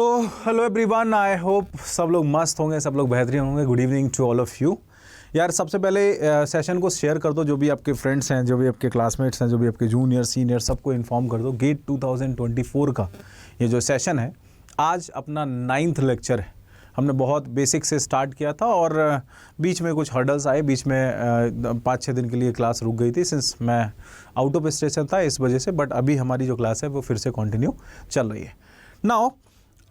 तो hello everyone, I hope सब लोग मस्त होंगे, सब लोग बेहतरीन होंगे। Good evening to all of you. यार सबसे पहले सेशन को शेयर कर दो, जो भी आपके फ्रेंड्स हैं, जो भी आपके क्लासमेट्स हैं, जो भी आपके जूनियर सीनियर, सबको इन्फॉर्म कर दो। गेट 2024 का ये जो सेशन है, आज अपना 9th लेक्चर है। हमने बहुत बेसिक से स्टार्ट किया था और बीच में कुछ हर्डल्स आए, बीच में 5-6 दिन के लिए क्लास रुक गई थी सिंस मैं आउट ऑफ स्टेशन था इस वजह से। बट अभी हमारी जो क्लास है वो फिर से कंटिन्यू चल रही है। नाउ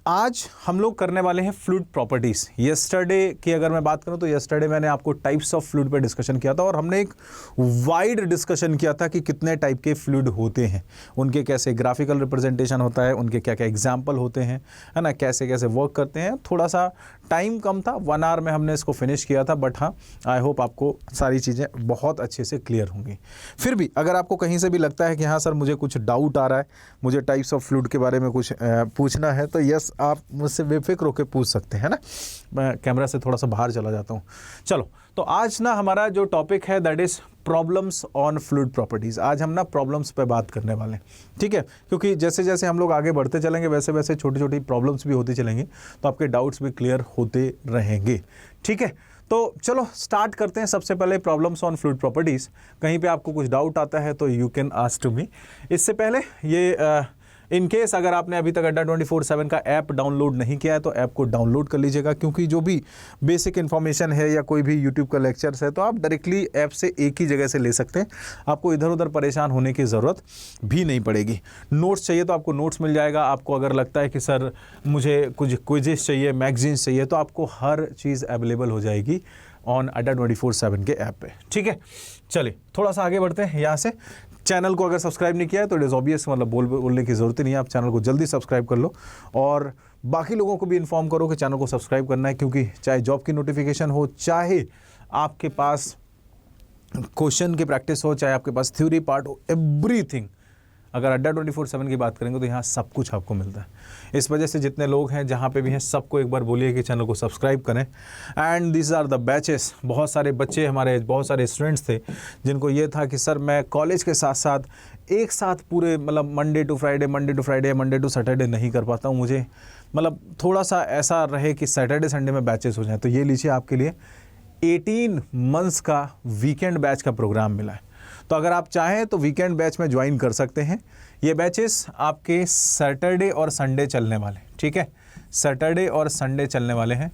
आज हम लोग करने वाले हैं फ्लूइड प्रॉपर्टीज़। येस्टरडे की अगर मैं बात करूं तो येस्टरडे मैंने आपको टाइप्स ऑफ फ्लूइड पे डिस्कशन किया था और हमने एक वाइड डिस्कशन किया था कि कितने टाइप के फ्लूइड होते हैं, उनके कैसे ग्राफिकल रिप्रेजेंटेशन होता है, उनके क्या क्या एग्जाम्पल होते हैं, है ना, कैसे कैसे वर्क करते हैं। थोड़ा सा टाइम कम था, 1 आवर में हमने इसको फिनिश किया था। बट हाँ, आई होप आपको सारी चीज़ें बहुत अच्छे से क्लियर होंगी। फिर भी अगर आपको कहीं से भी लगता है कि हाँ सर मुझे कुछ डाउट आ रहा है, मुझे टाइप्स ऑफ फ्लूइड के बारे में कुछ पूछना है, तो यस आप मुझसे बेफिक्र होकर पूछ सकते हैं ना। मैं कैमरा से थोड़ा सा बाहर चला जाता हूँ। चलो, तो आज ना हमारा जो टॉपिक है that is problems on fluid properties. आज हम ना प्रॉब्लम्स पे बात करने वाले हैं, ठीक है, क्योंकि जैसे जैसे हम लोग आगे बढ़ते चलेंगे वैसे वैसे छोटी छोटी प्रॉब्लम्स भी होती चलेंगी, तो आपके डाउट्स भी क्लियर होते रहेंगे, ठीक है। तो चलो स्टार्ट करते हैं। सबसे पहले प्रॉब्लम्स ऑन फ्लूइड प्रॉपर्टीज़। कहीं पे आपको कुछ डाउट आता है तो you can ask to me. इससे पहले ये इन केस अगर आपने अभी तक अड्डा 24/7 का ऐप डाउनलोड नहीं किया है तो ऐप को डाउनलोड कर लीजिएगा, क्योंकि जो भी बेसिक इन्फॉर्मेशन है या कोई भी यूट्यूब का लेक्चर्स है तो आप डायरेक्टली ऐप से एक ही जगह से ले सकते हैं। आपको इधर उधर परेशान होने की ज़रूरत भी नहीं पड़ेगी। नोट्स चाहिए तो आपको नोट्स मिल जाएगा। आपको अगर लगता है कि सर मुझे कुछ क्विजेस चाहिए, मैगजीन्स चाहिए, तो आपको हर चीज़ अवेलेबल हो जाएगी ऑन अड्डा 24/7 के ऐप पे, ठीक है। चलिए थोड़ा सा आगे बढ़ते हैं यहाँ से। चैनल को अगर सब्सक्राइब नहीं किया है तो इट इज़ ऑब्वियस, मतलब बोलने की ज़रूरत ही नहीं है। आप चैनल को जल्दी सब्सक्राइब कर लो और बाकी लोगों को भी इन्फॉर्म करो कि चैनल को सब्सक्राइब करना है, क्योंकि चाहे जॉब की नोटिफिकेशन हो, चाहे आपके पास क्वेश्चन की प्रैक्टिस हो, चाहे आपके पास थ्योरी पार्ट हो, एवरीथिंग अगर अड्डा 24/7 की बात करेंगे तो यहाँ सब कुछ आपको मिलता है। इस वजह से जितने लोग हैं जहाँ पे भी हैं सबको एक बार बोलिए कि चैनल को सब्सक्राइब करें। And this are the batches. बहुत सारे बच्चे, हमारे बहुत सारे स्टूडेंट्स थे जिनको ये था कि सर मैं कॉलेज के साथ साथ एक साथ पूरे मतलब Monday to Friday, Monday to Saturday नहीं कर पाता हूँ। मुझे मतलब थोड़ा सा ऐसा रहे कि सैटरडे संडे में बैचेस हो जाए, तो ये लीजिए आपके लिए 18 मंथ्स का वीकेंड बैच का प्रोग्राम मिला है। तो अगर आप चाहें तो वीकेंड बैच में ज्वाइन कर सकते हैं। ये बैचेस आपके सैटरडे और संडे चलने वाले, ठीक है, सैटरडे और संडे चलने वाले हैं।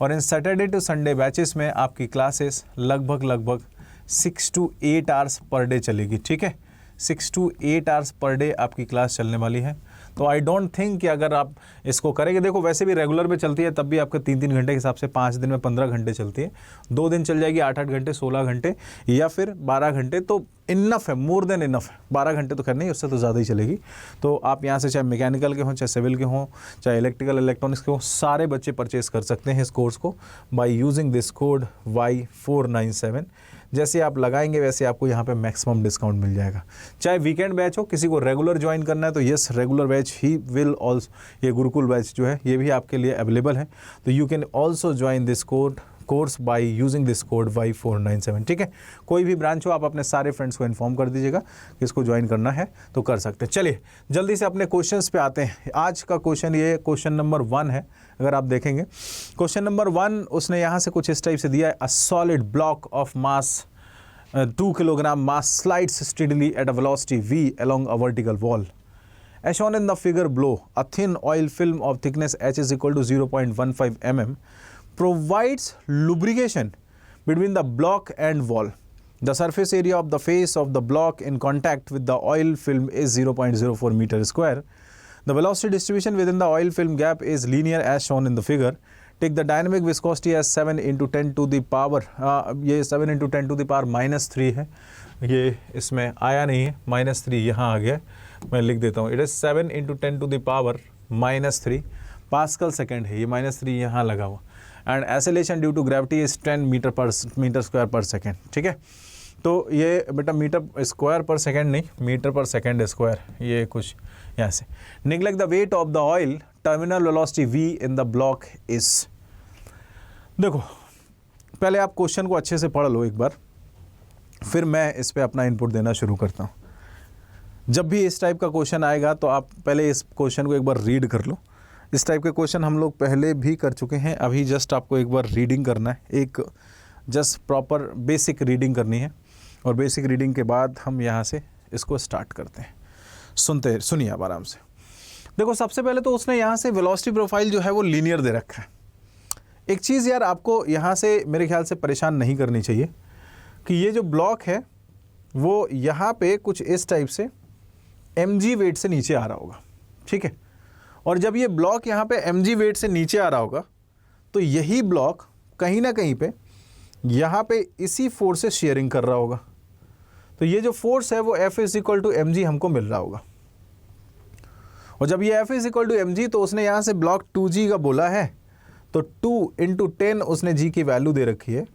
और इन सैटरडे टू संडे बैचेस में आपकी क्लासेस लगभग 6 to 8 आवर्स पर डे चलेगी, ठीक है। 6 to 8 आवर्स पर डे आपकी क्लास चलने वाली है। तो आई डोंट थिंक कि अगर आप इसको करेंगे, देखो वैसे भी रेगुलर में चलती है तब भी आपके 3-3 घंटे के हिसाब से 5 दिन में 15 घंटे चलती है। 2 दिन चल जाएगी 8-8 घंटे, 16 घंटे या फिर 12 घंटे, तो इनफ है, मोर देन इनफ है। 12 घंटे तो खैर नहीं, उससे तो ज़्यादा ही चलेगी। तो आप यहाँ से चाहे मैकेनिकल के हों, चाहे सिविल के हों, चाहे इलेक्ट्रिकल इलेक्ट्रॉनिक्स के हों, सारे बच्चे परचेस कर सकते हैं इस कोर्स को by using this code Y497। जैसे आप लगाएंगे वैसे आपको यहाँ पे मैक्सिमम डिस्काउंट मिल जाएगा। चाहे वीकेंड बैच हो, किसी को रेगुलर ज्वाइन करना है तो yes regular batch he will also, ये गुरुकुल बैच जो है ये भी आपके लिए अवेलेबल है। तो you can also join this course by using this code Y497, ठीक है। कोई भी ब्रांच हो आप अपने सारे फ्रेंड्स को इन्फॉर्म कर दीजिएगा कि इसको ज्वाइन करना है तो कर सकते हैं। चलिए जल्दी से अपने क्वेश्चंस पे आते हैं। आज का क्वेश्चन ये क्वेश्चन नंबर 1 है। अगर आप देखेंगे क्वेश्चन नंबर 1 उसने यहाँ से कुछ इस टाइप से दिया है। A solid block of mass 2 kilogram mass slides steadily at a velocity v along a vertical wall. As shown in the figure below, a thin oil film of thickness h is equal to 0.15 mm provides lubrication between the block and wall. The surface area of the face of the block in contact with the oil film is 0.04 meter square. The velocity distribution within the oil film gap is linear as shown in the figure. Take the dynamic viscosity as 7 × 10 to the power, ये 7 × 10 to the power -3 है। ये इसमें आया नहीं है, -3 यहाँ आ गया, मैं लिख देता हूँ। It is 7 × 10 to the power -3 pascal second है। ये -3 यहाँ लगा हुआ। And acceleration due to gravity is 10 metre square per second, ठीक है। तो ये बेटा मीटर स्क्वायर पर सेकेंड नहीं, मीटर पर सेकेंड स्क्वायर, ये कुछ यहाँ से। Neglect the weight of the oil, terminal velocity v in the block is. देखो पहले आप क्वेश्चन को अच्छे से पढ़ लो एक बार, फिर मैं इस पे अपना इनपुट देना शुरू करता हूँ। जब भी इस टाइप का क्वेश्चन आएगा तो आप पहले इस क्वेश्चन को एक बार रीड कर लो, इस टाइप के क्वेश्चन हम लोग पहले भी कर चुके हैं। अभी जस्ट आपको एक बार रीडिंग करना है, एक जस्ट प्रॉपर बेसिक रीडिंग करनी है और बेसिक रीडिंग के बाद हम यहाँ से इसको स्टार्ट करते हैं। सुनिए आप आराम से। देखो सबसे पहले तो उसने यहाँ से वेलोसिटी प्रोफाइल जो है वो लीनियर दे रखा है। एक चीज़ यार आपको यहाँ से मेरे ख्याल से परेशान नहीं करनी चाहिए कि ये जो ब्लॉक है वो यहाँ पे कुछ इस टाइप से mg वेट से नीचे आ रहा होगा, ठीक है। और जब ये ब्लॉक यहाँ पे mg वेट से नीचे आ रहा होगा तो यही ब्लॉक कहीं ना कहीं पे यहाँ पे इसी फोर्स से शेयरिंग कर रहा होगा। तो ये जो फोर्स है वो F = mg हमको मिल रहा होगा। और जब ये F = mg तो उसने यहाँ से ब्लॉक 2g का बोला है, तो 2 × 10 उसने g की वैल्यू दे रखी है,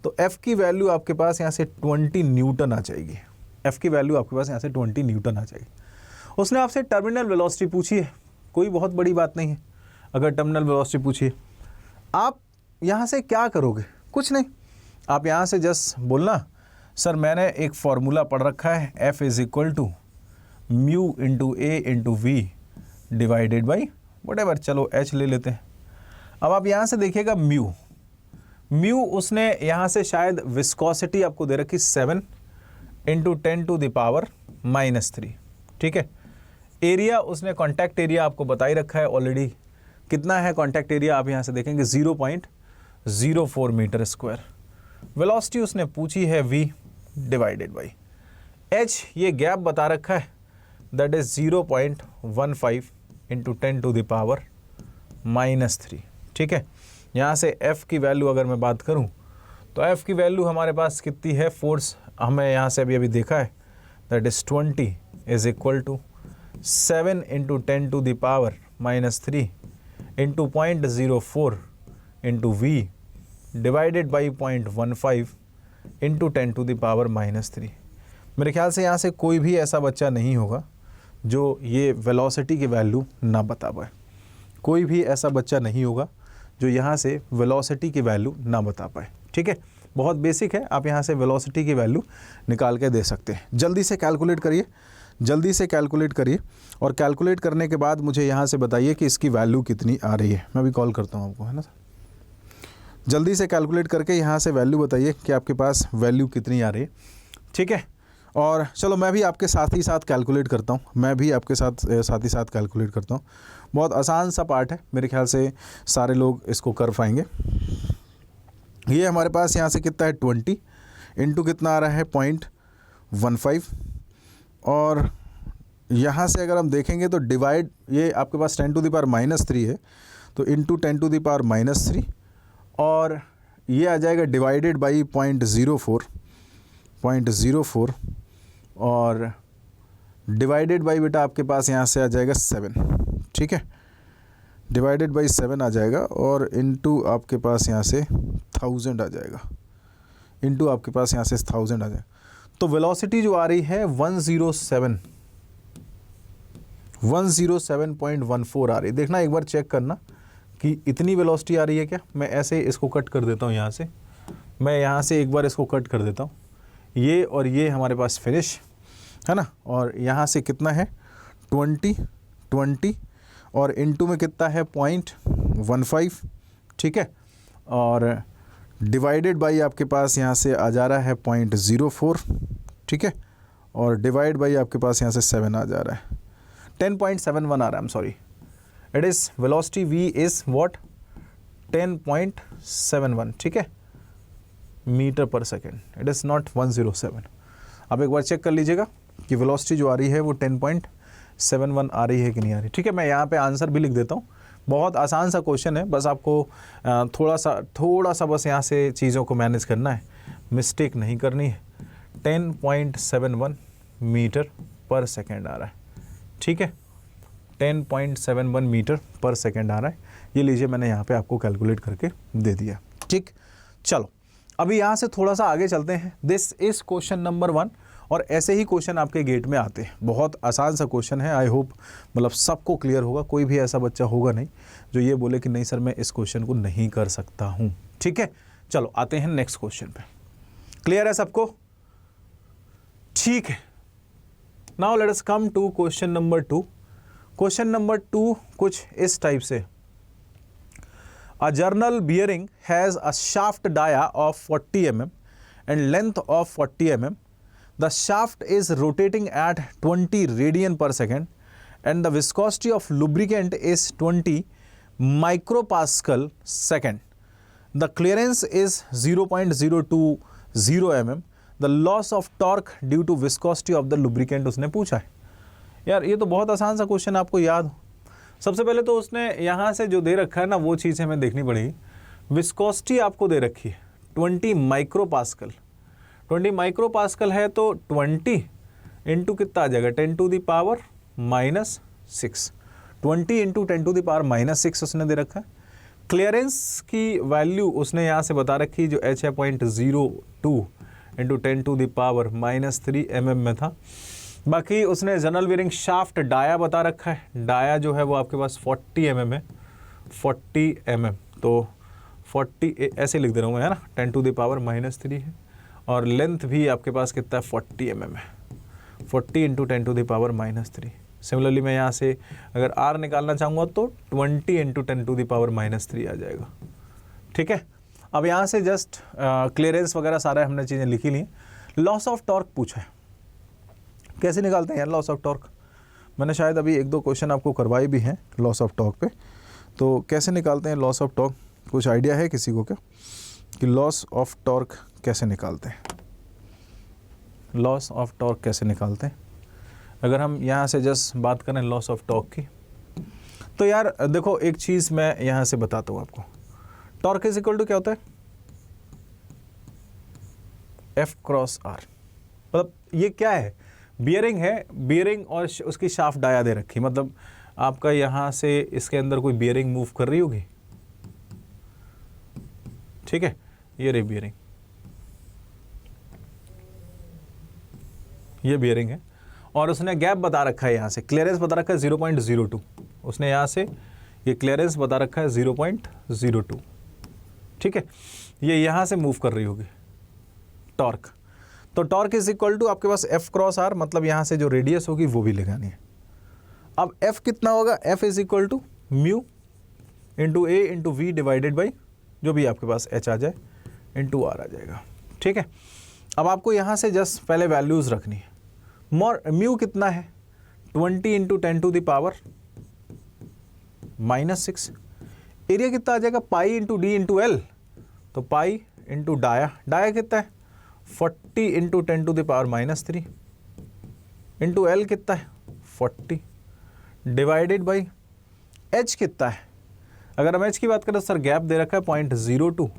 तो F की वैल्यू आपके पास यहाँ से 20 न्यूटन आ जाएगी। F की वैल्यू आपके पास यहाँ से 20 न्यूटन आ जाएगी। उसने आपसे टर्मिनल वेलोसिटी पूछी है, कोई बहुत बड़ी बात नहीं है। अगर टर्मिनल वेलोसिटी पूछी है, आप यहाँ से क्या करोगे? कुछ नहीं, आप यहाँ से जस्ट बोलना सर मैंने एक फार्मूला पढ़ रखा है F = mu × A × V divided by whatever, चलो H ले लेते हैं। अब आप यहाँ से देखिएगा म्यू उसने यहाँ से शायद विस्कोसिटी आपको दे रखी 7 × 10⁻⁻3, ठीक है। एरिया उसने कॉन्टैक्ट एरिया आपको बता ही रखा है ऑलरेडी, कितना है कॉन्टैक्ट एरिया आप यहाँ से देखेंगे 0.04 मीटर स्क्वायर। वेलोसिटी उसने पूछी है v डिवाइडेड बाई h, ये गैप बता रखा है दैट इज 0.15 × 10⁻⁻3, ठीक है। यहाँ से f की वैल्यू अगर मैं बात करूँ तो f की वैल्यू हमारे पास कितनी है, फोर्स हमें यहाँ से अभी देखा है that is 20 = 7 × 10⁻³ × 0.04 × v divided by 0.15 × 10⁻³ मेरे ख्याल से यहाँ से कोई भी ऐसा बच्चा नहीं होगा जो ये वेलोसिटी की वैल्यू ना बता पाए। कोई भी ऐसा बच्चा नहीं होगा जो यहाँ से वेलोसिटी की वैल्यू ना बता पाए, ठीक है। बहुत बेसिक है, आप यहाँ से वेलोसिटी की वैल्यू निकाल के दे सकते हैं। जल्दी से कैलकुलेट करिए, जल्दी से कैलकुलेट करिए और कैलकुलेट करने के बाद मुझे यहाँ से बताइए कि इसकी वैल्यू कितनी आ रही है। मैं भी कॉल करता हूँ आपको, है ना सर। जल्दी से कैलकुलेट करके यहाँ से वैल्यू बताइए कि आपके पास वैल्यू कितनी आ रही है, ठीक है। और चलो मैं भी आपके साथ ही साथ कैलकुलेट करता हूँ, मैं भी आपके साथ ही साथ कैलकुलेट करता हूँ। बहुत आसान सा पार्ट है, मेरे ख्याल से सारे लोग इसको कर पाएंगे। ये हमारे पास यहाँ से कितना है 20 इंटू कितना आ रहा है 0.15 और यहाँ से अगर हम देखेंगे तो डिवाइड, ये आपके पास 10⁻³ है तो इंटू 10⁻³ और ये आ जाएगा डिवाइडेड बाई 0.04 और डिवाइडेड बाई बेटा आपके पास यहाँ से आ जाएगा 7, ठीक है। डिवाइडेड बाई 7 आ जाएगा और इंटू आपके पास यहाँ से 1000 आ जाएगा, इंटू आपके पास यहाँ से 1000 आ जाएगा। तो वेलोसिटी जो आ रही है 107.14 आ रही है। देखना एक बार चेक करना कि इतनी वेलोसिटी आ रही है क्या। मैं ऐसे इसको कट कर देता हूँ, यहाँ से मैं यहाँ से एक बार इसको कट कर देता हूँ, ये और ये हमारे पास फिनिश है ना। और यहाँ से कितना है 20 और इंटू में कितना है 0.15, ठीक है। और डिवाइडेड बाई आपके पास यहाँ से आ जा रहा है 0.04, ठीक है। और डिवाइड बाई आपके पास यहाँ से 7 आ जा रहा है, 10.71 आ रहा है, आई am sorry. It is velocity v is what 10.71, ठीक है, metre per second. It is not 107। आप एक बार चेक कर लीजिएगा कि वेलोसिटी जो आ रही है वो 10.71 आ रही है कि नहीं आ रही, ठीक है। मैं यहाँ पे आंसर भी लिख देता हूँ। बहुत आसान सा क्वेश्चन है, बस आपको थोड़ा सा बस यहाँ से चीज़ों को मैनेज करना है, मिस्टेक नहीं करनी है। 10.71 मीटर पर सेकेंड आ रहा है, ठीक है, 10.71 मीटर पर सेकेंड आ रहा है। ये लीजिए मैंने यहाँ पे आपको कैलकुलेट करके दे दिया, ठीक। चलो अभी यहाँ से थोड़ा सा आगे चलते हैं। दिस इज़ क्वेश्चन नंबर 1 और ऐसे ही क्वेश्चन आपके गेट में आते हैं। बहुत आसान सा क्वेश्चन है, आई होप मतलब सबको क्लियर होगा। कोई भी ऐसा बच्चा होगा नहीं जो ये बोले कि नहीं सर मैं इस क्वेश्चन को नहीं कर सकता हूँ, ठीक है। चलो आते हैं नेक्स्ट क्वेश्चन पे। क्लियर है सबको? ठीक है। Now let us come to question number 2। Question number 2 कुछ इस टाइप से, a journal bearing has a shaft dia of 40 mm and length of 40 mm. The shaft is rotating at 20 radian per second and the viscosity of lubricant is 20 micropascal second. The clearance is 0.020 mm. The loss of torque due to viscosity of the lubricant उसने पूछा है। यार ये तो बहुत आसान सा question, आपको याद हो। सबसे पहले तो उसने यहाँ से जो दे रखा है ना वो चीज़ हमें देखनी पड़ेगी। विस्कोसिटी आपको दे रखी है 20 माइक्रोपास्कल। 20 माइक्रोपास्कल है तो 20 इंटू कितना आ जाएगा 10 to the power -6। 20 into 10 to the power -6 उसने दे रखा है। क्लियरेंस की वैल्यू उसने यहाँ से बता रखी जो h है 0.02 into 10 to the power -3 mm में था। बाकी उसने जनरल बियरिंग शाफ्ट डाया बता रखा है। डाया जो है वो आपके पास 40 mm है, 40 mm, तो 40 ऐसे लिख दे रहा हूँ है ना, 10 टू द पावर -3 है। और लेंथ भी आपके पास कितना है 40 mm है, 40 into 10 to the power -3। Similarly मैं यहाँ से अगर R निकालना चाहूँगा तो 20 इंटू 10 टू द पावर -3 आ जाएगा। ठीक है, अब यहाँ से जस्ट क्लियरेंस वगैरह सारे हमने चीज़ें लिखी ली। लॉस ऑफ टॉर्क पूछा है, कैसे निकालते हैं यार लॉस ऑफ टॉर्क? मैंने शायद अभी 1-2 क्वेश्चन आपको करवाए भी हैं लॉस ऑफ टॉर्क पे, तो कैसे निकालते हैं लॉस ऑफ टॉर्क? कुछ आइडिया है किसी को क्या कि लॉस ऑफ टॉर्क कैसे निकालते हैं? लॉस ऑफ टॉर्क कैसे निकालते हैं? अगर हम यहाँ से जस्ट बात करें लॉस ऑफ टॉर्क की, तो यार देखो एक चीज़ मैं यहाँ से बताता हूँ आपको। टॉर्क इज इक्वल टू क्या होता है? F cross R। मतलब ये क्या है? बियरिंग है, बियरिंग और उसकी शाफ्ट डाया दे रखी। मतलब आपका यहाँ से इसके अंदर कोई बियरिंग मूव कर रही होगी, ठीक है, ये रही बियरिंग, ये बियरिंग है और उसने गैप बता रखा है, यहाँ से क्लियरेंस बता रखा है 0.02। उसने यहाँ से ये क्लियरेंस बता रखा है 0.02, ठीक है। ये यहाँ से मूव कर रही होगी टॉर्क, तो टॉर्क इज इक्वल टू आपके पास F क्रॉस R, मतलब यहाँ से जो रेडियस होगी वो भी लगानी है। अब F कितना होगा? F is equal to mu into A into V divided by जो भी आपके पास H आ जाए इंटू R आ जाएगा, ठीक है। अब आपको यहाँ से जस्ट पहले वैल्यूज़ रखनी है। म्यू कितना है? 20 into 10 to the power -6। Area कितना आ जाएगा? Pi into D into L, तो पाई इंटू डाया, डाया कितना है? 40 into 10 to the power -3 into L कितना है? 40 डिवाइडेड बाई एच कितना है? अगर हम एच की बात करें सर गैप दे रखा है 0.02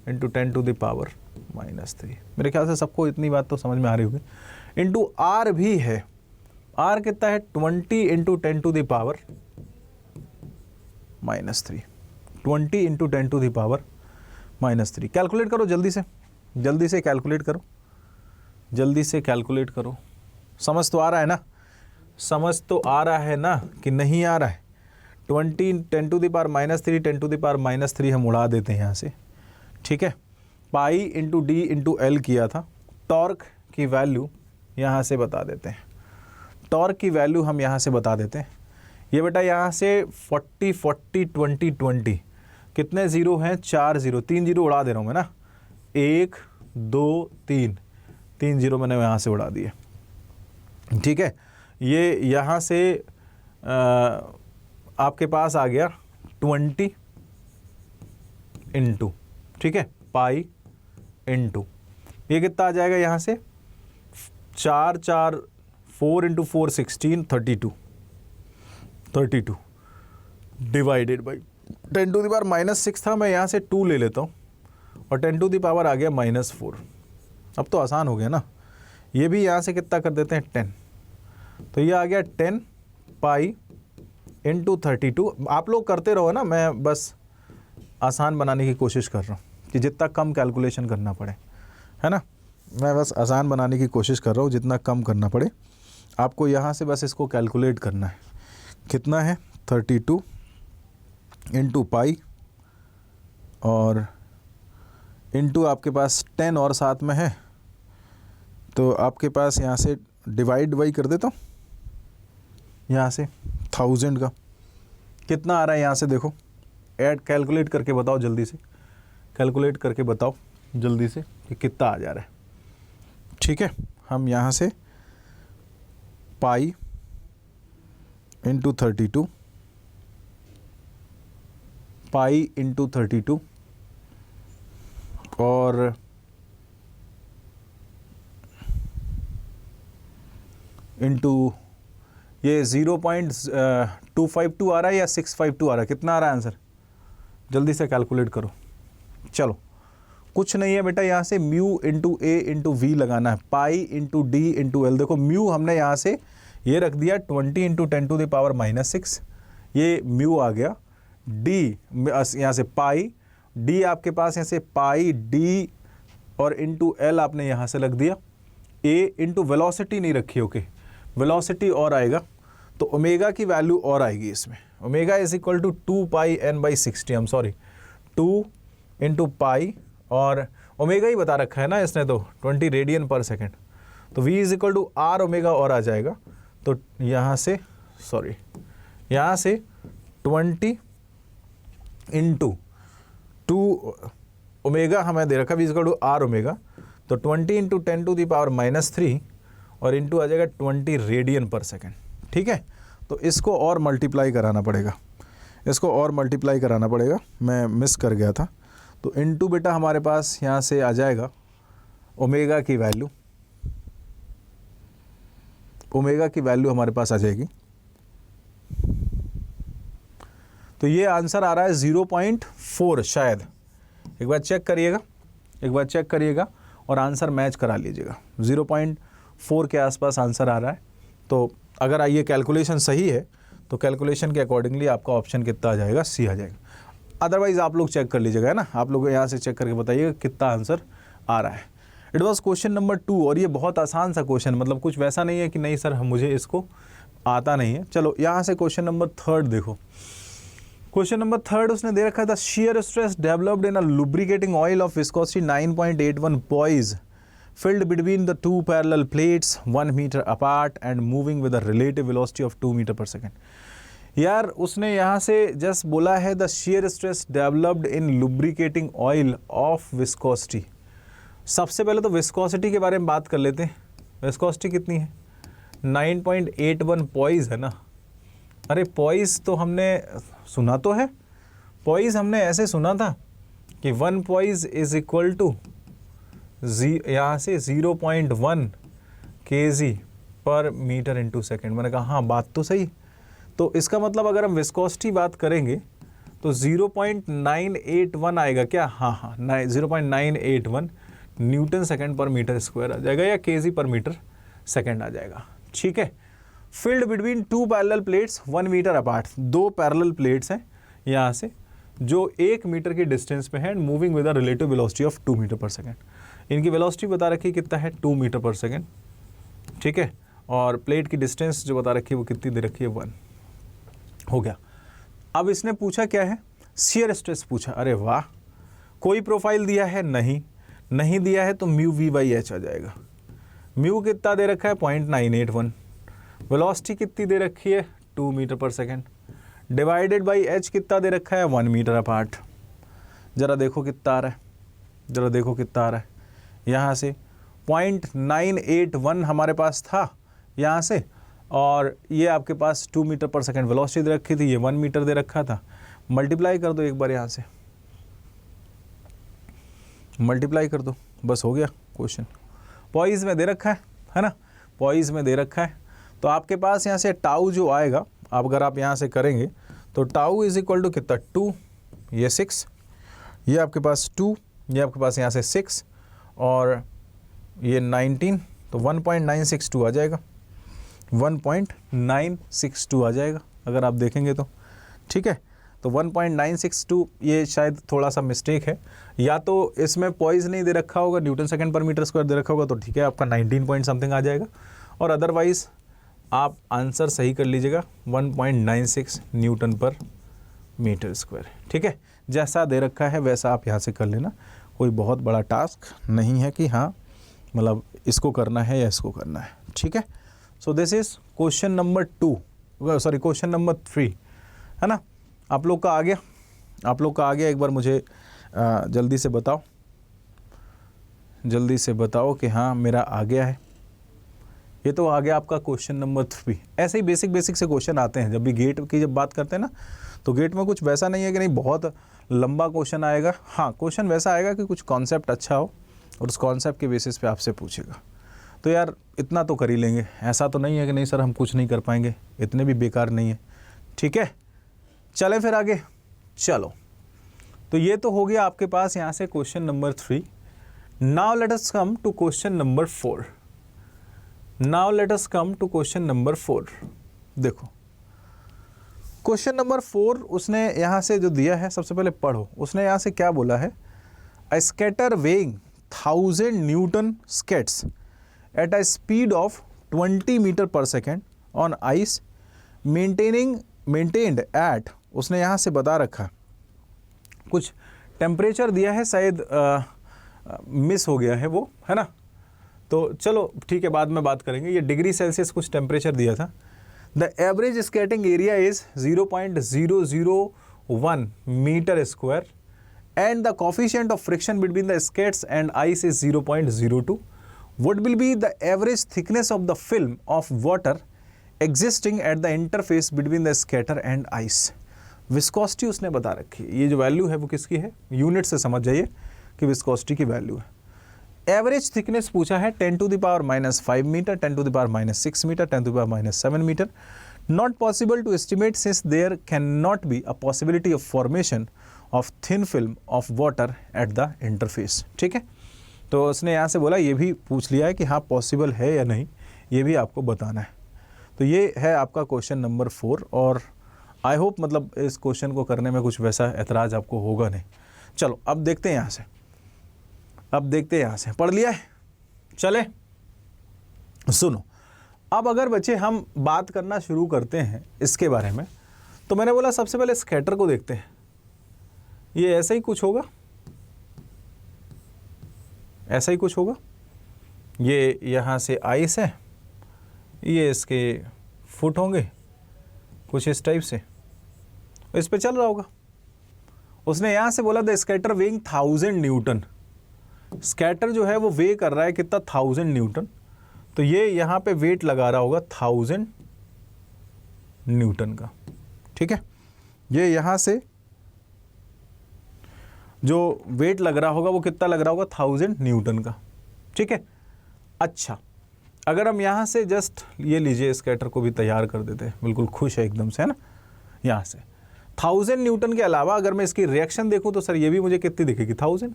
इंटू 10 टू द पावर -3। मेरे ख्याल से सबको इतनी बात तो समझ में आ रही होगी। इंटू आर भी है, आर कितना है? 20 into 10 to the power -3, 20 into 10 to the power -3। Calculate करो जल्दी से, जल्दी से कैलकुलेट करो, जल्दी से कैलकुलेट करो। समझ तो आ रहा है ना? समझ तो आ रहा है ना कि नहीं आ रहा है? 20 10 to the power -3, 10 to the power -3 हम उड़ा देते हैं यहाँ से, ठीक है। Pi into D into L किया था। टॉर्क की वैल्यू यहाँ से बता देते हैं, टॉर्क की वैल्यू हम यहाँ से बता देते हैं। ये बेटा यहाँ से 40 40 20 20 कितने ज़ीरो हैं? 4 ज़ीरो, 3 ज़ीरो उड़ा दे रहा हूँ मैं ना, 1 2 3 ज़ीरो मैंने यहाँ से उड़ा दिए, ठीक है। ये यहाँ से आपके पास आ गया 20 इंटू, ठीक है, पाई इंटू ये कितना आ जाएगा यहाँ से 4 4 4 into 4 16 32 divided by 10 to the power -6 था, मैं यहाँ से 2 ले लेता हूँ और 10 टू द पावर आ गया -4। अब तो आसान हो गया ना, ये भी यहाँ से कितना कर देते हैं 10, तो ये आ गया 10 पाई इंटू 32। आप लोग करते रहो ना, मैं बस आसान बनाने की कोशिश कर रहा हूँ कि जितना कम कैलकुलेशन करना पड़े, है ना। मैं बस आसान बनाने की कोशिश कर रहा हूँ, जितना कम करना पड़े आपको यहाँ से बस इसको कैलकुलेट करना है। कितना है? 32 इंटू पाई और इंटू आपके पास 10 और साथ में है, तो आपके पास यहाँ से डिवाइड बाई कर देता हूँ, यहाँ से 1000 का कितना आ रहा है यहाँ से देखो, ऐड कैलकुलेट करके बताओ जल्दी से, कैलकुलेट करके बताओ जल्दी से कि कितना आ जा रहा है। ठीक है, हम यहाँ से पाई इंटू 32, पाई इंटू 32 और इंटू ये 0.252 आ रहा है या 652 आ रहा है, कितना आ रहा है आंसर, जल्दी से कैलकुलेट करो। चलो कुछ नहीं है बेटा, यहाँ से mu into A into V लगाना है, pi into D into L. देखो म्यू हमने यहाँ से ये रख दिया 20 इंटू 10⁻⁻�6, ये म्यू आ गया। डी यहाँ से पाई, डी आपके पास यहाँ से पाई डी और इंटू एल आपने यहाँ से रख दिया। ए इंटू वेलोसिटी नहीं रखी, ओके वेलोसिटी और आएगा तो ओमेगा की वैल्यू और आएगी इसमें। Omega is equal to 2 pi N by 60, I am sorry 2 into pi और ओमेगा ही बता रखा है ना इसने तो 20 रेडियन पर सेकेंड, तो v is equal to R omega और आ जाएगा। तो यहाँ से सॉरी यहाँ से 20 इंटू 2 ओमेगा हमें दे रखा v is equal to R omega, तो 20 इंटू 10⁻³ और इंटू आ जाएगा 20 रेडियन पर सेकेंड। ठीक है, तो इसको और मल्टीप्लाई कराना पड़ेगा, इसको और मल्टीप्लाई कराना पड़ेगा, मैं मिस कर गया था। तो इंटू बेटा हमारे पास यहाँ से आ जाएगा ओमेगा की वैल्यू, ओमेगा की वैल्यू हमारे पास आ जाएगी। तो ये आंसर आ रहा है 0.4 शायद, एक बार चेक करिएगा, एक बार चेक करिएगा और आंसर मैच करा लीजिएगा। 0.4 के आसपास आंसर आ रहा है। तो अगर ये कैलकुलेशन सही है तो कैलकुलेशन के अकॉर्डिंगली आपका ऑप्शन कितना आ जाएगा, सी आ जाएगा। अदरवाइज आप लोग चेक कर लीजिएगा, है ना, आप लोग यहाँ से चेक करके बताइएगा कितना आंसर आ रहा है। इट वॉज क्वेश्चन नंबर 2 और ये बहुत आसान सा क्वेश्चन, मतलब कुछ वैसा नहीं है कि नहीं सर मुझे इसको आता नहीं है। चलो यहाँ से क्वेश्चन नंबर 3 देखो। क्वेश्चन नंबर 3 उसने दे रखा था shear stress developed in a lubricating oil of viscosity 9.81 poise filled between the two parallel plates 1 meter apart and moving with a relative velocity of 2 meter per second। यार उसने यहाँ से just बोला है the shear stress developed in lubricating oil of viscosity। सबसे पहले तो viscosity के बारे में बात कर लेते हैं। विस्कोसिटी कितनी है, 9.81 पॉइज है ना। अरे पॉइज तो हमने सुना तो है, पॉइज हमने ऐसे सुना था कि 1 पॉइज इज इक्वल टू यहाँ से 0.1 kg पर मीटर इंटू सेकेंड। मैंने कहा हाँ बात तो सही। तो इसका मतलब अगर हम विस्कोसिटी बात करेंगे तो 0.981 आएगा क्या, हाँ 0.981 न्यूटन सेकेंड पर मीटर स्क्वायर आ जाएगा या केजी पर मीटर सेकेंड आ जाएगा। ठीक है, field between 2 parallel plates 1 metre apart, 2 parallel plates हैं यहाँ से जो 1 मीटर की डिस्टेंस पे है and moving with a relative velocity of 2 metre per second. इनकी वेलोसिटी बता रखी है कितना है, 2 मीटर पर सेकेंड। ठीक है, और प्लेट की डिस्टेंस जो बता रखी है वो कितनी दे रखी है, 1 हो गया। अब इसने पूछा क्या है, शियर स्ट्रेस पूछा। अरे वाह, कोई प्रोफाइल दिया है नहीं दिया है तो म्यू वी बाई एच आ जाएगा। म्यू कितना दे रखा है 0.981, वेलोसिटी कितनी दे रखी है 2 metre per second, divided by H कितना दे रखा है 1 मीटर अपार्ट। जरा देखो कितना आ रहा है, जरा देखो कितना आ रहा है। यहाँ से 0.981 हमारे पास था यहाँ से, और ये आपके पास 2 मीटर पर सेकेंड वेलोसिटी दे रखी थी, ये 1 मीटर दे रखा था। मल्टीप्लाई कर दो एक बार, यहाँ से मल्टीप्लाई कर दो, बस हो गया क्वेश्चन। पॉइज में दे रखा है ना, पॉइज में दे रखा है। तो आपके पास यहाँ से टाउ जो आएगा, आप अगर आप यहाँ से करेंगे तो टाउ इज इक्वल टू कितना 2, ये 6, ये आपके पास 2, ये आपके पास यहाँ से 6 और ये 19, तो 1.962 आ जाएगा, 1.962 आ जाएगा अगर आप देखेंगे तो। ठीक है, तो 1.962 ये शायद थोड़ा सा मिस्टेक है, या तो इसमें पॉइज नहीं दे रखा होगा, न्यूटन सेकंड पर मीटर स्क्वायर दे रखा होगा, तो ठीक है आपका 19 पॉइंट समथिंग आ जाएगा, और अदरवाइज आप आंसर सही कर लीजिएगा 1.96 न्यूटन पर मीटर स्क्वायर। ठीक है, जैसा दे रखा है वैसा आप यहाँ से कर लेना, कोई बहुत बड़ा टास्क नहीं है कि हाँ मतलब इसको करना है या इसको करना है। ठीक है, so this is question number 2 sorry question number 3 है ना, आप लोग का आ गया, आप लोग का आ गया। एक बार मुझे जल्दी से बताओ, जल्दी से बताओ कि हाँ मेरा आ गया है। ये तो आ गया आपका क्वेश्चन नंबर 3। ऐसे ही बेसिक बेसिक से क्वेश्चन आते हैं जब भी गेट की जब बात करते हैं ना, तो गेट में कुछ वैसा नहीं है कि नहीं बहुत लंबा क्वेश्चन आएगा। हाँ, क्वेश्चन वैसा आएगा कि कुछ कॉन्सेप्ट अच्छा हो और उस कॉन्सेप्ट के बेसिस पे आपसे पूछेगा। तो यार इतना तो कर ही लेंगे, ऐसा तो नहीं है कि नहीं सर हम कुछ नहीं कर पाएंगे, इतने भी बेकार नहीं है। ठीक है, चले फिर आगे। चलो, तो ये तो हो गया आपके पास यहाँ से question number 3। Now let us come to question number 4। Now let us come to question number 4। देखो क्वेश्चन नंबर 4 उसने यहाँ से जो दिया है, सबसे पहले पढ़ो। उसने यहाँ से क्या बोला है, a skater weighing 1000 newton skates at a speed of 20 metre per second on ice maintained at, उसने यहाँ से बता रखा कुछ टेम्परेचर दिया है, शायद मिस हो गया है वो, है ना। तो चलो ठीक है, बाद में बात करेंगे। ये डिग्री सेल्सियस कुछ टेम्परेचर दिया था। The average skating area is 0.001 metre square and the coefficient of friction between the skates and ice is 0.02. What will be the average thickness of the film of water existing at the interface between the skater and ice? Viscosity उसने बता रखी है। ये जो value है वो किसकी है, यूनिट से समझ जाइए कि विस्कोसिटी की वैल्यू है। एवरेज थिकनेस पूछा है 10 to the power -5 metre, 10 to the power -6 metre, 10 to the power -7 metre. Not possible to estimate since there can not be a possibility of formation of thin film of water at the interface. ठीक है, तो उसने यहाँ से बोला ये भी पूछ लिया है कि हाँ पॉसिबल है या नहीं, ये भी आपको बताना है। तो ये है आपका क्वेश्चन नंबर 4 और आई होप मतलब इस क्वेश्चन को करने में कुछ वैसा एतराज़ आपको होगा नहीं। चलो अब देखते हैं यहाँ से, अब देखते हैं यहाँ से। पढ़ लिया है, चले सुनो। अब अगर बच्चे हम बात करना शुरू करते हैं इसके बारे में, तो मैंने बोला सबसे पहले स्कैटर को देखते हैं। ये ऐसा ही कुछ होगा, ऐसा ही कुछ होगा। ये यहाँ से आइस है, ये इसके फुट होंगे कुछ इस टाइप से, इस पे चल रहा होगा। उसने यहाँ से बोला the scatter weighing 1000 Newton. Scatter जो है वो वे कर रहा है कितना, 1000 न्यूटन। तो ये यहाँ पे वेट लगा रहा होगा 1000 न्यूटन का। ठीक है, ये यहाँ से जो वेट लग रहा होगा वो कितना लग रहा होगा, 1000 न्यूटन का। ठीक है, अच्छा अगर हम यहाँ से जस्ट ये लीजिए, स्कैटर को भी तैयार कर देते हैं, बिल्कुल खुश है एकदम से, है ना। यहाँ से 1000 न्यूटन के अलावा अगर मैं इसकी रिएक्शन देखूँ तो सर ये भी मुझे कितनी दिखेगी, 1000।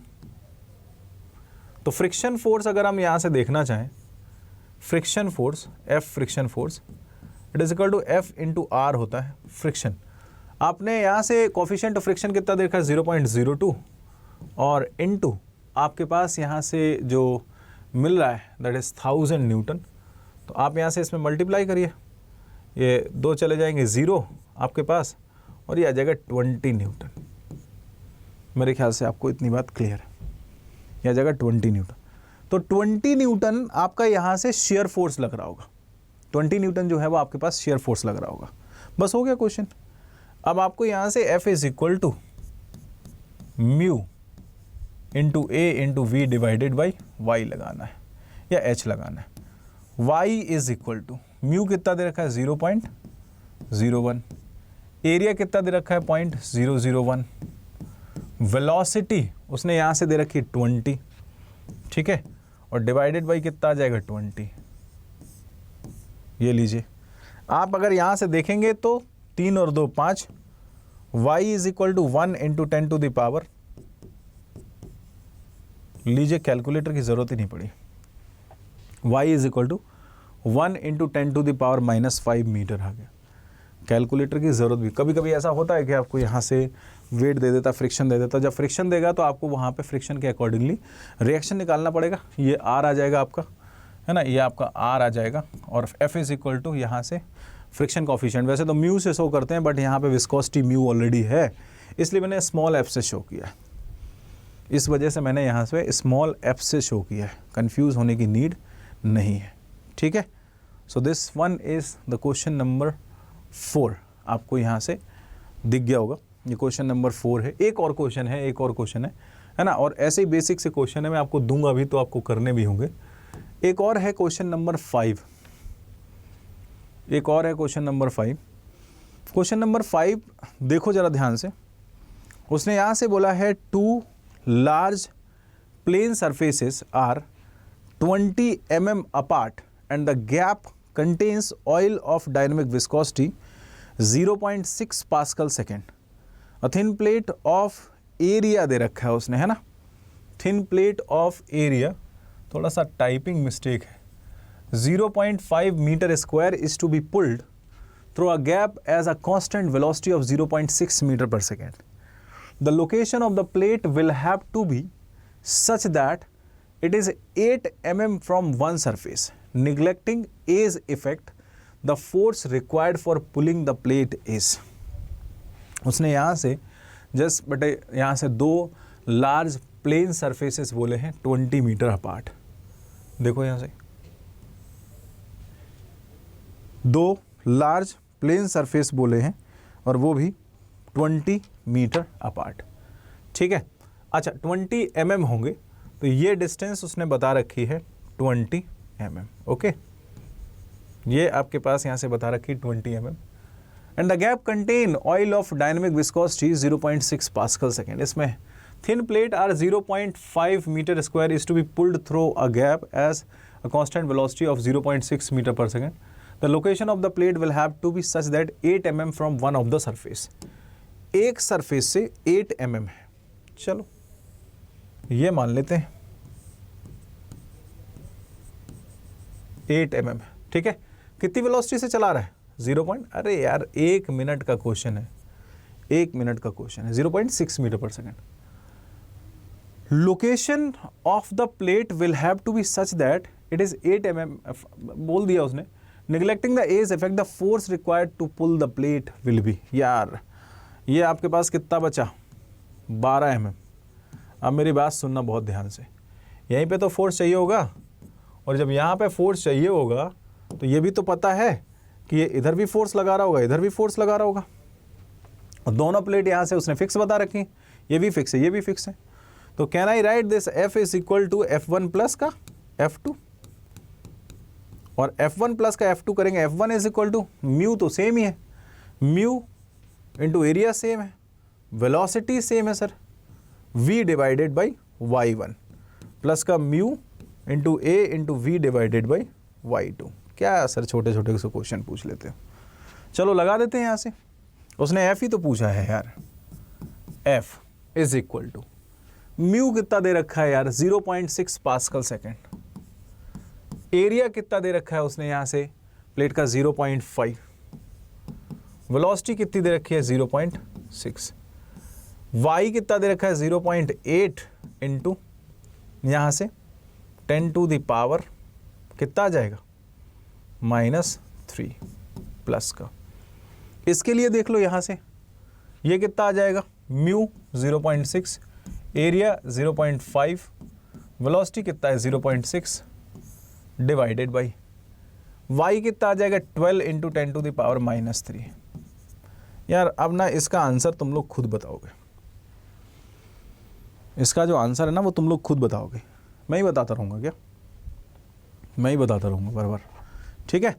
तो फ्रिक्शन फोर्स अगर हम यहाँ से देखना चाहें, friction force F friction force it is equal to F into R होता है फ्रिक्शन। आपने यहाँ से कोफिशिएंट ऑफ फ्रिक्शन कितना देखा, 0.02 और इनटू आपके पास यहाँ से जो मिल रहा है दैट इज़ 1000 न्यूटन। तो आप यहाँ से इसमें मल्टीप्लाई करिए, ये 2 चले जाएंगे 0 आपके पास, और ये आ जाएगा 20 न्यूटन। मेरे ख्याल से आपको इतनी बात क्लियर है, ये आ जाएगा 20 न्यूटन। तो 20 न्यूटन आपका यहाँ से शेयर फोर्स लग रहा होगा। 20 न्यूटन जो है वो आपके पास शेयर फोर्स लग रहा होगा। बस हो गया क्वेश्चन। अब आपको यहाँ से F is equal to mu into A into V divided by Y लगाना है या H लगाना है। y is equal to mu कितना दे रखा है, 0.01, एरिया कितना दे रखा है, 0.001, वेलोसिटी उसने यहाँ से दे रखी है 20, ठीक है, और डिवाइडेड बाई कितना आ जाएगा, 20। ये लीजिए, आप अगर यहाँ से देखेंगे तो 3 और 2 5, y is equal to 1 into 10 to the power, लीजिए कैलकुलेटर की ज़रूरत ही नहीं पड़ी, y is equal to 1 into 10 to the power -5 metre आ गया। कैलकुलेटर की ज़रूरत भी, कभी कभी ऐसा होता है कि आपको यहाँ से वेट दे देता, फ्रिक्शन दे देता। जब फ्रिक्शन देगा तो आपको वहाँ पे फ्रिक्शन के अकॉर्डिंगली रिएक्शन निकालना पड़ेगा। ये R आ जाएगा आपका, है ना, ये आपका R आ जाएगा, और F इज इक्वल टू यहाँ से फ्रिक्शन कोफिशिएंट, वैसे तो म्यू से शो करते हैं बट यहाँ पे विस्कोसिटी म्यू ऑलरेडी है, इसलिए मैंने स्मॉल f से शो किया है। इस वजह से मैंने यहाँ से स्मॉल f से शो किया है, कंफ्यूज होने की नीड नहीं है। ठीक है, so this one is the question number 4 आपको यहाँ से दिख गया होगा। ये क्वेश्चन नंबर 4 है। एक और क्वेश्चन है ना, और ऐसे ही बेसिक से क्वेश्चन है, मैं आपको दूंगा भी तो आपको करने भी होंगे। एक और है क्वेश्चन नंबर 5। एक और है क्वेश्चन नंबर 5। क्वेश्चन नंबर 5 देखो जरा ध्यान से। उसने यहाँ से बोला है 2 large plane surfaces are 20 mm apart and the gap contains oil of dynamic viscosity 0.6 Pascal second. A thin plate of area दे रखा है उसने, है ना, thin plate of area, थोड़ा सा टाइपिंग मिस्टेक है, 0.5 meter square is to be pulled through a gap as a constant velocity of 0.6 meter per second. The location of the plate will have to be such that it is 8 mm from one surface. Neglecting A's effect, the force required for pulling the plate is. उसने यहाँ से just बटे यहाँ से 2 large plane surfaces बोले हैं 20 metre apart. देखो यहाँ से 2 लार्ज प्लेन सरफेस बोले हैं और वो भी 20 मीटर अपार्ट। ठीक है, अच्छा 20 mm होंगे तो ये डिस्टेंस उसने बता रखी है 20 mm। ओके, ये आपके पास यहाँ से बता रखी 20 mm। And the gap contain oil of dynamic viscosity 0.6 pascal second. इसमें thin plate are 0.5 metre square is to be pulled through a gap as a constant velocity of 0.6 metre per second. The location of the plate will have to be such that 8 mm from one of the surface. एक surface से 8 mm है। चलो ये मान लेते हैं 8 mm, ठीक है। कितनी वेलोसिटी से चला रहा है? 0 पॉइंट, अरे यार 1 मिनट का क्वेश्चन है, 1 मिनट का क्वेश्चन है, 0.6 metre per second. Location of the plate will have to be such that it is 8 mm बोल दिया उसने। Neglecting the edge effect the force required to pull the plate will be. यार ये आपके पास कितना बचा? 12 mm। अब मेरी बात सुनना बहुत ध्यान से, यहीं पे तो फोर्स चाहिए होगा, और जब यहाँ पे फोर्स चाहिए होगा तो ये भी तो पता है कि ये इधर भी फोर्स लगा रहा होगा, इधर भी फोर्स लगा रहा होगा, और दोनों प्लेट यहाँ से उसने फिक्स बता रखी, ये भी फिक्स है, ये भी फिक्स है। तो can I write this F is equal to F1 plus का F2, और F1 प्लस का F2 करेंगे, F1 is equal to mu, तो सेम ही है, म्यू इंटू एरिया सेम है, वेलोसिटी सेम है sir, V divided by Y1 plus का mu into A into V divided by Y2। क्या सर छोटे छोटे से क्वेश्चन पूछ लेते हो। चलो लगा देते हैं यहाँ से, उसने F ही तो पूछा है यार। F is equal to mu कितना दे रखा है यार? 0.6 पास्कल सेकेंड। एरिया कितना दे रखा है उसने यहाँ से प्लेट का? 0.5। वेलोसिटी कितनी दे रखी है? 0.6। y कितना दे रखा है? 0.8 इंटू यहाँ से 10 टू द पावर कितना आ जाएगा? -3 प्लस का। इसके लिए देख लो यहाँ से ये कितना आ जाएगा? म्यू 0.6, एरिया 0.5, वेलोसिटी कितना है? 0.6 डिवाइडेड बाई y कितना आ जाएगा? 12 इंटू 10 टू द पावर -3। यार अब ना इसका आंसर तुम लोग खुद बताओगे, इसका जो आंसर है ना वो तुम लोग खुद बताओगे, मैं ही बताता रहूँगा क्या? मैं ही बताता रहूँगा बराबर, ठीक है।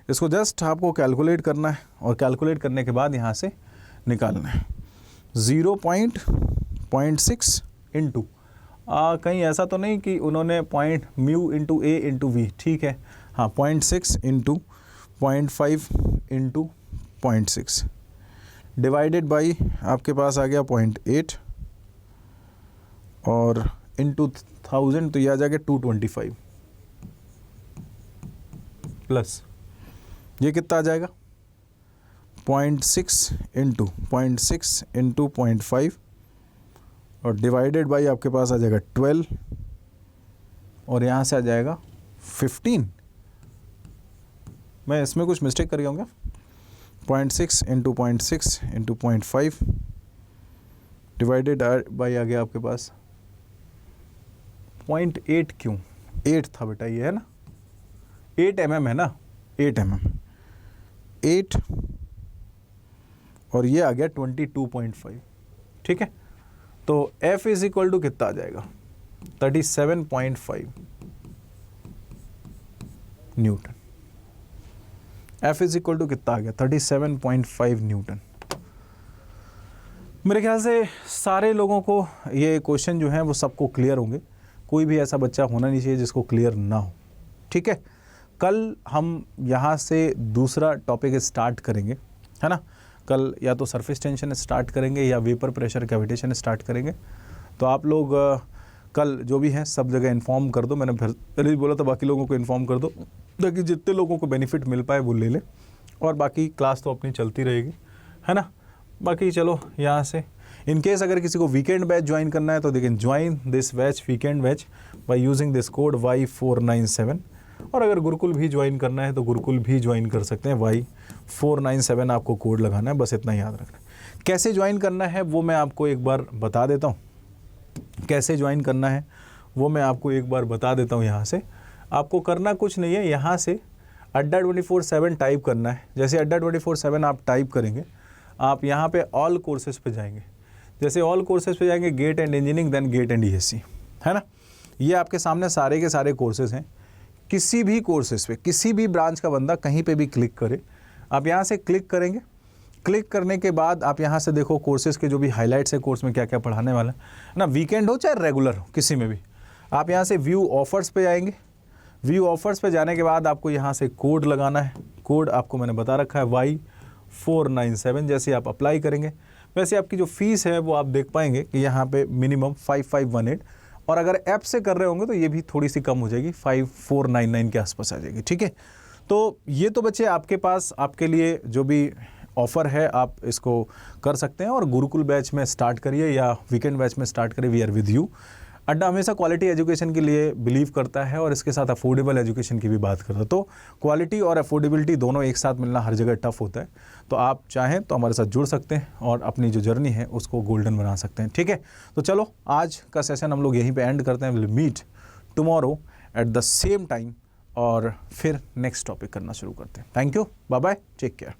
इसको जस्ट आपको कैलकुलेट करना है, और कैलकुलेट करने के बाद यहाँ से निकालना है 0.6 इंटू, कहीं ऐसा तो नहीं कि उन्होंने point mu into A into V, ठीक है, हाँ 0.6 इंटू 0.5 इंटू 0.6 डिवाइडेड बाई आपके पास आ गया 0.8 और इंटू 1000 तो ये आ जाएगा 225 प्लस ये कितना आ जाएगा? 0.6 इंटू 0.6 इंटू 0.5 और डिवाइडेड बाई आपके पास आ जाएगा 12 और यहाँ से आ जाएगा 15। मैं इसमें कुछ मिस्टेक कर गया हूँ क्या? 0.6 इंटू 0.6 इंटू 0.5 डिवाइडेड बाई आ गया आपके पास 0.8। क्यों 8 था बेटा? ये है ना 8 mm है ना, 8 mm, 8 और ये आ गया 22.5, ठीक है। तो F इज इक्वल टू कितना आ जाएगा 37.5 newton. F is equal to कितना आ गया 37.5 न्यूटन। मेरे ख्याल से सारे लोगों को ये क्वेश्चन जो है वो सबको क्लियर होंगे, कोई भी ऐसा बच्चा होना नहीं चाहिए जिसको क्लियर ना हो, ठीक है। कल हम यहाँ से दूसरा टॉपिक स्टार्ट करेंगे, है ना। कल या तो सरफेस टेंशन स्टार्ट करेंगे या वेपर प्रेशर कैविटेशन स्टार्ट करेंगे। तो आप लोग कल जो भी हैं सब जगह इन्फॉर्म कर दो, मैंने फिर पहले भी बोला था बाकी लोगों को इन्फॉर्म कर दो ताकि जितने लोगों को बेनिफिट मिल पाए वो ले लें, और बाकी क्लास तो अपनी चलती रहेगी, है ना। बाकी चलो यहाँ से इन केस अगर किसी को वीकेंड बैच ज्वाइन करना है तो देखें join this batch weekend batch by using this code Y497, और अगर गुरुकुल भी ज्वाइन करना है तो गुरुकुल भी ज्वाइन कर सकते हैं, Y497 आपको कोड लगाना है, बस इतना याद रखना है। कैसे ज्वाइन करना है वो मैं आपको एक बार बता देता हूँ, कैसे ज्वाइन करना है वो मैं आपको एक बार बता देता हूँ। यहाँ से आपको करना कुछ नहीं है, यहाँ से अड्डा 24/7 टाइप करना है। जैसे अड्डा 24/7 आप टाइप करेंगे, आप यहाँ पे ऑल कोर्सेज पे जाएंगे। जैसे ऑल कोर्सेज पे जाएंगे GATE and engineering, then GATE and ESC, है ना। ये आपके सामने सारे के सारे कोर्सेज हैं। किसी भी कोर्सेज पे किसी भी ब्रांच का बंदा कहीं पे भी क्लिक करे, आप यहाँ से क्लिक करेंगे। क्लिक करने के बाद आप यहाँ से देखो कोर्सेज के जो भी हाईलाइट्स है, कोर्स में क्या क्या पढ़ाने वाला है ना, वीकेंड हो चाहे रेगुलर हो, किसी में भी। आप यहाँ से व्यू ऑफर्स पे आएंगे। व्यू ऑफर्स पे जाने के बाद आपको यहाँ से कोड लगाना है। कोड आपको मैंने बता रखा है Y497। जैसे आप अप्लाई करेंगे वैसे आपकी जो फीस है वो आप देख पाएंगे कि यहाँ पे मिनिमम 5518, और अगर ऐप से कर रहे होंगे तो ये भी थोड़ी सी कम हो जाएगी, 5499 के आसपास आ जाएगी, ठीक है। तो ये तो बच्चे आपके पास आपके लिए जो भी ऑफ़र है आप इसको कर सकते हैं, और गुरुकुल बैच में स्टार्ट करिए या वीकेंड बैच में स्टार्ट करिए। We are with you. Adda हमेशा क्वालिटी एजुकेशन के लिए बिलीव करता है और इसके साथ अफोर्डेबल एजुकेशन की भी बात करता है। तो क्वालिटी और अफोर्डेबिलिटी दोनों एक साथ मिलना हर जगह टफ होता है। तो आप चाहें तो हमारे साथ जुड़ सकते हैं और अपनी जो जर्नी है उसको गोल्डन बना सकते हैं, ठीक है। तो चलो आज का सेशन हम लोग यहीं पे एंड करते हैं। Will meet tomorrow at the same time और फिर नेक्स्ट टॉपिक करना शुरू करते हैं। Thank you, bye bye, take care.